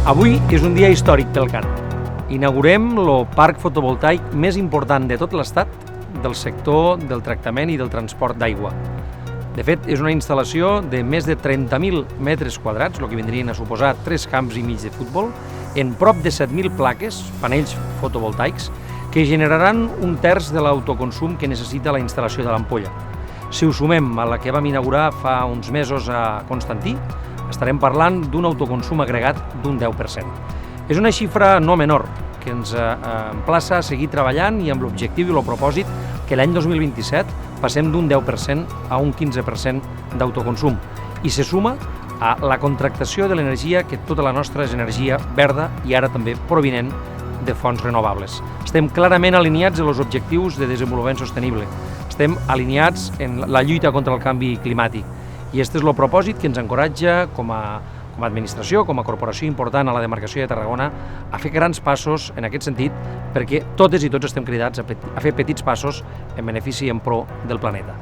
Avui és un dia històric pel CAT. Inaugurem el parc fotovoltaic més important de tot l'Estat del sector del tractament i del transport d'aigua. De fet, és una instal·lació de més de 30.000 metres quadrats, el que vindrien a suposar 3 camps i mig de futbol, en prop de 7.000 plaques, panells fotovoltaics, que generaran un terç de l'autoconsum que necessita la instal·lació de l'ampolla. Si ho sumem a la que vam inaugurar fa uns mesos a Constantí, estarem parlant d'un autoconsum agregat d'un 10%. És una xifra no menor, que ens emplaça a seguir treballant i amb l'objectiu i el propòsit que l'any 2027 passem d'un 10% a un 15% d'autoconsum i se suma a la contractació de l'energia, que tota la nostra és energia verda i ara també provinent de fonts renovables. Estem clarament alineats en els objectius de desenvolupament sostenible. Estem alineats en la lluita contra el canvi climàtic. I aquest és el propòsit que ens encoratja com a administració, com a corporació important a la demarcació de Tarragona, a fer grans passos en aquest sentit, perquè totes i tots estem cridats a fer petits passos en benefici i en pro del planeta.